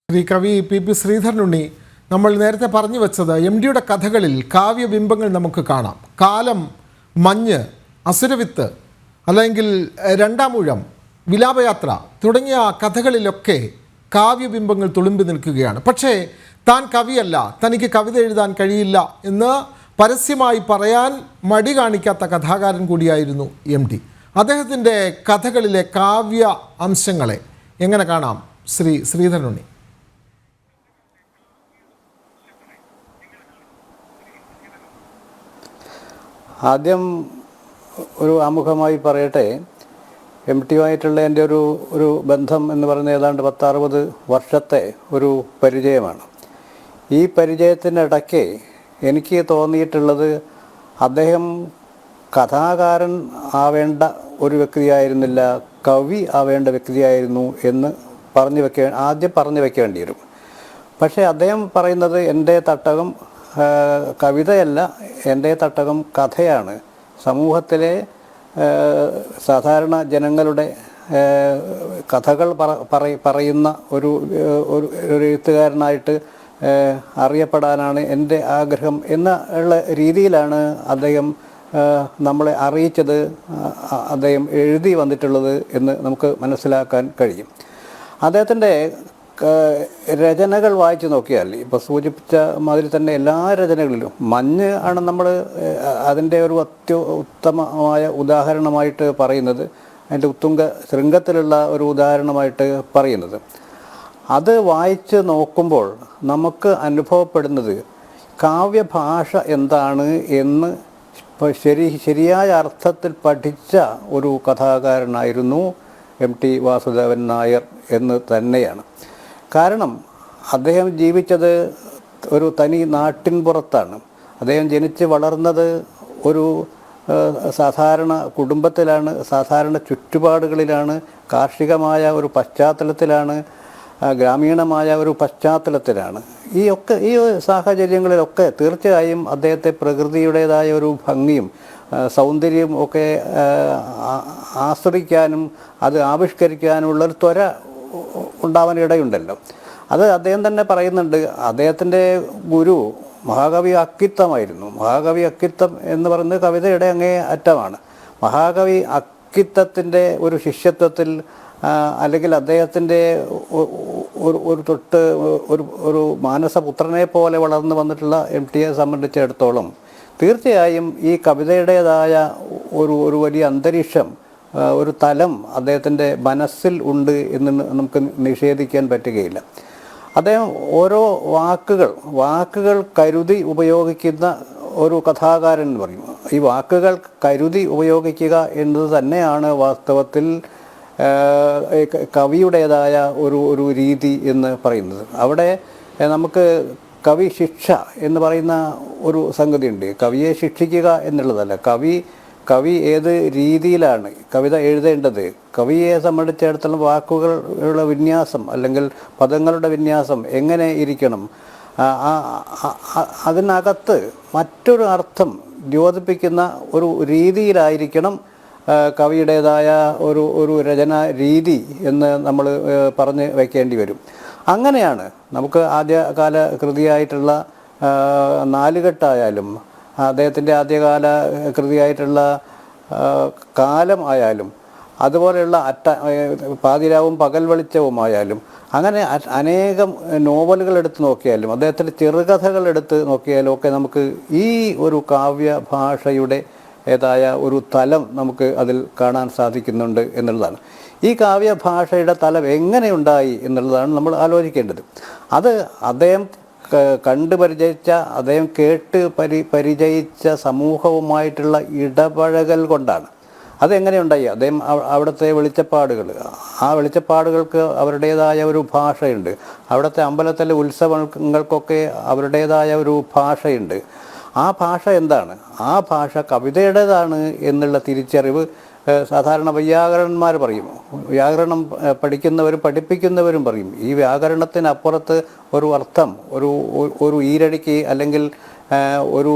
ശ്രീ കവി പി ശ്രീധരനുണ്ണി, നമ്മൾ നേരത്തെ പറഞ്ഞു വെച്ചത് എം ഡിയുടെ കഥകളിൽ കാവ്യബിംബങ്ങൾ നമുക്ക് കാണാം. കാലം, മഞ്ഞ്, അസുരവിത്ത്, അല്ലെങ്കിൽ രണ്ടാമൂഴം, വിലാപയാത്ര തുടങ്ങിയ കഥകളിലൊക്കെ കാവ്യബിംബങ്ങൾ തുളുമ്പി നിൽക്കുകയാണ്. പക്ഷേ താൻ കവിയല്ല, തനിക്ക് കവിത എഴുതാൻ കഴിയില്ല എന്ന് പരസ്യമായി പറയാൻ മടി കാണിക്കാത്ത കഥാകാരൻ കൂടിയായിരുന്നു എം ഡി. അദ്ദേഹത്തിൻ്റെ കഥകളിലെ കാവ്യ അംശങ്ങളെ എങ്ങനെ കാണാം ശ്രീ ശ്രീധരനുണ്ണി? ആദ്യം ഒരു ആമുഖമായി പറയട്ടെ, എം ടിയുമായിട്ടുള്ള എൻ്റെ ഒരു ബന്ധം എന്ന് പറയുന്നത് ഏതാണ്ട് 10-60 വർഷത്തെ ഒരു പരിചയമാണ്. ഈ പരിചയത്തിനിടയ്ക്ക് എനിക്ക് തോന്നിയിട്ടുള്ളത് അദ്ദേഹം കഥാകാരൻ ആവേണ്ട ഒരു വ്യക്തിയായിരുന്നില്ല, കവി ആവേണ്ട വ്യക്തിയായിരുന്നു എന്ന് ആദ്യം പറഞ്ഞു വെക്കേണ്ടി വരും. പക്ഷേ അദ്ദേഹം പറയുന്നത് എൻ്റെ തട്ടകം കവിതയല്ല, എൻ്റെ തട്ടകം കഥയാണ്. സമൂഹത്തിലെ സാധാരണ ജനങ്ങളുടെ കഥകൾ പറയുന്ന ഒരു എഴുത്തുകാരനായിട്ട് അറിയപ്പെടാനാണ് എൻ്റെ ആഗ്രഹം എന്നുള്ള രീതിയിലാണ് അദ്ദേഹം നമ്മളെ അറിയിച്ചത്, അദ്ദേഹം എഴുതി വന്നിട്ടുള്ളത് എന്ന് നമുക്ക് മനസ്സിലാക്കാൻ കഴിയും. അദ്ദേഹത്തിൻ്റെ രചനകൾ വായിച്ചു നോക്കിയാൽ ഇപ്പോൾ സൂചിപ്പിച്ച മാതിരി തന്നെ എല്ലാ രചനകളിലും മഞ്ഞ് ആണ് നമ്മൾ അതിൻ്റെ ഒരു ഉത്തമമായ ഉദാഹരണമായിട്ട് പറയുന്നത്, അതിൻ്റെ ഉത്തുംഗ ശൃംഗത്തിലുള്ള ഒരു ഉദാഹരണമായിട്ട് പറയുന്നത്. അത് വായിച്ച് നോക്കുമ്പോൾ നമുക്ക് അനുഭവപ്പെടുന്നത് കാവ്യഭാഷ എന്താണ് എന്ന് ശരിയായ അർത്ഥത്തിൽ പഠിച്ച ഒരു കഥാകാരനായിരുന്നു എം ടി വാസുദേവൻ നായർ എന്ന് തന്നെയാണ്. കാരണം അദ്ദേഹം ജീവിച്ചത് ഒരു തനി നാട്ടിൻപുറത്താണ്. അദ്ദേഹം ജനിച്ച് വളർന്നത് ഒരു സാധാരണ കുടുംബത്തിലാണ്, സാധാരണ ചുറ്റുപാടുകളിലാണ്, കാർഷികമായ ഒരു പശ്ചാത്തലത്തിലാണ്, ഗ്രാമീണമായ ഒരു പശ്ചാത്തലത്തിലാണ്. ഈ സാഹചര്യങ്ങളിലൊക്കെ തീർച്ചയായും അദ്ദേഹത്തെ പ്രകൃതിയുടേതായ ഒരു ഭംഗിയും സൗന്ദര്യവും ഒക്കെ ആസ്വദിക്കാനും അത് ആവിഷ്കരിക്കാനുമുള്ളൊരു ത്വര ഉണ്ടാവാൻ ഇടയുണ്ടല്ലോ. അത് അദ്ദേഹം തന്നെ പറയുന്നുണ്ട്. അദ്ദേഹത്തിൻ്റെ ഗുരു മഹാകവി അക്കിത്തമായിരുന്നു. മഹാകവി അക്കിത്തം എന്ന് പറയുന്നത് കവിതയുടെ അങ്ങേ അറ്റമാണ്. മഹാകവി അക്കിത്തത്തിൻ്റെ ഒരു ശിഷ്യത്വത്തിൽ അല്ലെങ്കിൽ അദ്ദേഹത്തിൻ്റെ ഒരു മാനസപുത്രനെ പോലെ വളർന്നു വന്നിട്ടുള്ള എം ടിയെ സംബന്ധിച്ചിടത്തോളം തീർച്ചയായും ഈ കവിതയുടേതായ ഒരു വലിയ അന്തരീക്ഷം, ഒരു തലം അദ്ദേഹത്തിൻ്റെ മനസ്സിൽ ഉണ്ട് എന്ന് നമുക്ക് നിഷേധിക്കാൻ പറ്റുകയില്ല. അദ്ദേഹം ഓരോ വാക്കുകൾ കരുതി ഉപയോഗിക്കുന്ന ഒരു കഥാകാരൻ എന്ന് പറയും. ഈ വാക്കുകൾ കരുതി ഉപയോഗിക്കുക എന്നത് തന്നെയാണ് വാസ്തവത്തിൽ കവിയുടേതായ ഒരു രീതി എന്ന് പറയുന്നത്. അവിടെ നമുക്ക് കവി ശിക്ഷ എന്ന് പറയുന്ന ഒരു സംഗതിയുണ്ട്. കവിയെ ശിക്ഷിക്കുക എന്നുള്ളതല്ല, കവി ഏത് രീതിയിലാണ് കവിത എഴുതേണ്ടത്, കവിയെ സംബന്ധിച്ചിടത്തോളം വാക്കുകളുടെ വിന്യാസം അല്ലെങ്കിൽ പദങ്ങളുടെ വിന്യാസം എങ്ങനെ ഇരിക്കണം, അതിനകത്ത് മറ്റൊരു അർത്ഥം ദ്യോതിപ്പിക്കുന്ന ഒരു രീതിയിലായിരിക്കണം കവിയുടേതായ ഒരു രചനാ രീതി എന്ന് നമ്മൾ പറഞ്ഞ് വയ്ക്കേണ്ടി വരും. അങ്ങനെയാണ് നമുക്ക് ആദ്യകാല കൃതിയായിട്ടുള്ള നാലുകെട്ടായാലും അദ്ദേഹത്തിൻ്റെ ആദ്യകാല കൃതിയായിട്ടുള്ള കാലം ആയാലും അതുപോലെയുള്ള പാതിരാവും പകൽ വെളിച്ചവുമായാലും അങ്ങനെ അനേകം നോവലുകൾ എടുത്ത് നോക്കിയാലും അദ്ദേഹത്തിൻ്റെ ചെറുകഥകൾ എടുത്ത് നോക്കിയാലും ഒക്കെ നമുക്ക് ഈ ഒരു കാവ്യഭാഷയുടെ ഏതായ ഒരു തലം നമുക്ക് അതിൽ കാണാൻ സാധിക്കുന്നുണ്ട് എന്നുള്ളതാണ്. ഈ കാവ്യഭാഷയുടെ തലം എങ്ങനെയുണ്ടായി എന്നുള്ളതാണ് നമ്മൾ ആലോചിക്കേണ്ടത്. അത് അദ്ദേഹം കണ്ടു പരിചയിച്ച, അദ്ദേഹം കേട്ട് പരിചയിച്ച സമൂഹവുമായിട്ടുള്ള ഇടപഴകൽ കൊണ്ടാണ്. അതെങ്ങനെയുണ്ടായി? അദ്ദേഹം അവിടുത്തെ ആ വെളിച്ചപ്പാടുകൾക്ക് അവരുടേതായ ഒരു ഭാഷയുണ്ട്. അവിടുത്തെ അമ്പലത്തിലെ ഉത്സവങ്ങൾക്കൊക്കെ അവരുടേതായ ഒരു ഭാഷയുണ്ട്. ആ ഭാഷ എന്താണ്? ആ ഭാഷ കവിതയുടേതാണ് എന്നുള്ള തിരിച്ചറിവ് സാധാരണ വൈയാകരണന്മാർ പറയും. വ്യാകരണം പഠിക്കുന്നവരും പഠിപ്പിക്കുന്നവരും പറയും, ഈ വ്യാകരണത്തിനപ്പുറത്ത് ഒരു അർത്ഥം ഒരു ഈരടിക്ക് അല്ലെങ്കിൽ ഒരു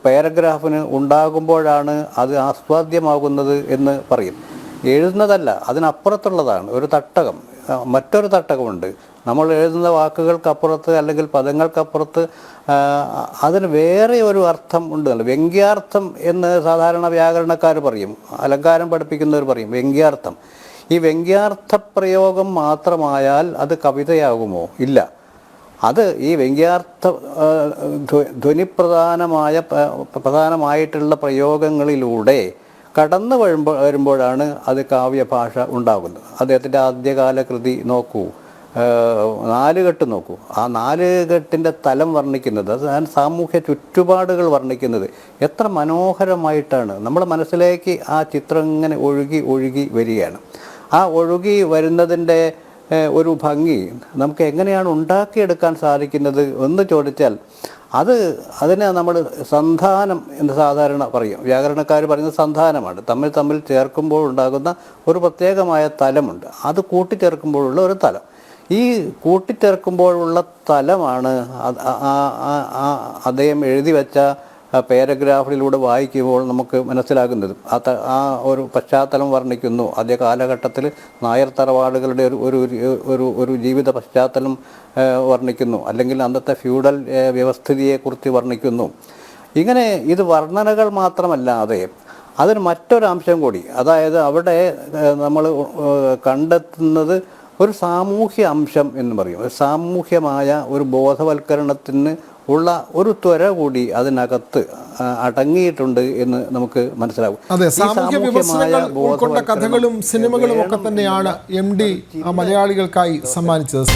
പാരഗ്രാഫിന് ഉണ്ടാകുമ്പോഴാണ് അത് ആസ്വാദ്യമാകുന്നത് എന്ന് പറയും. എഴുതുന്നതല്ല, അതിനപ്പുറത്തുള്ളതാണ് ഒരു തട്ടകം. മറ്റൊരു തട്ടകമുണ്ട്. നമ്മൾ എഴുതുന്ന വാക്കുകൾക്കപ്പുറത്ത് അല്ലെങ്കിൽ പദങ്ങൾക്കപ്പുറത്ത് അതിന് വേറെ ഒരു അർത്ഥം ഉണ്ടല്ലോ. വ്യംഗ്യാർത്ഥം എന്ന് സാധാരണ വ്യാകരണക്കാർ പറയും, അലങ്കാരം പഠിപ്പിക്കുന്നവർ പറയും വ്യംഗ്യാർത്ഥം. ഈ വ്യംഗ്യാർത്ഥ പ്രയോഗം മാത്രമായാൽ അത് കവിതയാകുമോ? ഇല്ല. അത് ഈ വ്യംഗ്യാർത്ഥ പ്രധാനമായിട്ടുള്ള പ്രയോഗങ്ങളിലൂടെ കടന്നു വരുമ്പോഴാണ് അത് കാവ്യഭാഷ ഉണ്ടാകുന്നത്. അദ്ദേഹത്തിൻ്റെ ആദ്യകാല കൃതി നോക്കൂ, നാലുകെട്ട് നോക്കൂ. ആ നാലുകെട്ടിൻ്റെ തലം വർണ്ണിക്കുന്നത്, അത് സാമൂഹ്യ ചുറ്റുപാടുകൾ വർണ്ണിക്കുന്നത് എത്ര മനോഹരമായിട്ടാണ്. നമ്മുടെ മനസ്സിലേക്ക് ആ ചിത്രം ഇങ്ങനെ ഒഴുകി ഒഴുകി വരികയാണ്. ആ ഒഴുകി വരുന്നതിൻ്റെ ഒരു ഭംഗി നമുക്ക് എങ്ങനെയാണ് ഉണ്ടാക്കിയെടുക്കാൻ സാധിക്കുന്നത് എന്ന് ചോദിച്ചാൽ അതിനെ നമ്മൾ സന്ധാനം എന്ന് സാധാരണ പറയും. വ്യാകരണക്കാർ പറയുന്നത് സന്ധാനമാണ്. തമ്മിൽ ചേർക്കുമ്പോൾ ഉണ്ടാകുന്ന ഒരു പ്രത്യേകമായ തലമുണ്ട്. അത് കൂട്ടിച്ചേർക്കുമ്പോഴുള്ള ഒരു തലം. ഈ കൂട്ടിച്ചേർക്കുമ്പോഴുള്ള തലമാണ് അദ്ദേഹം എഴുതി വെച്ച പാരഗ്രാഫിലൂടെ വായിക്കുമ്പോൾ നമുക്ക് മനസ്സിലാകുന്നത്. ആ ഒരു പശ്ചാത്തലം വർണ്ണിക്കുന്നു. ആദ്യ കാലഘട്ടത്തിൽ നായർ തറവാടുകളുടെ ഒരു ജീവിത പശ്ചാത്തലം വർണ്ണിക്കുന്നു, അല്ലെങ്കിൽ അന്നത്തെ ഫ്യൂഡൽ വ്യവസ്ഥിതിയെക്കുറിച്ച് വർണ്ണിക്കുന്നു. ഇങ്ങനെ ഇത് വർണ്ണനകൾ മാത്രമല്ലാതെ അതിന് മറ്റൊരു അംശം കൂടി, അതായത് അവിടെ നമ്മൾ കണ്ടെത്തുന്നത് ഒരു സാമൂഹ്യ അംശം എന്ന് പറയും. സാമൂഹ്യമായ ഒരു ബോധവൽക്കരണത്തിന് ഉള്ള ഒരു ത്വര കൂടി അതിനകത്ത് അടങ്ങിയിട്ടുണ്ട് എന്ന് നമുക്ക് മനസ്സിലാകും. അതെ, സാമൂഹ്യ വിമർശനങ്ങൾ ഉൾക്കൊണ്ട കഥകളും സിനിമകളും ഒക്കെ തന്നെയാണ് MD മലയാളികൾക്കായി സമ്മാനിച്ചത്.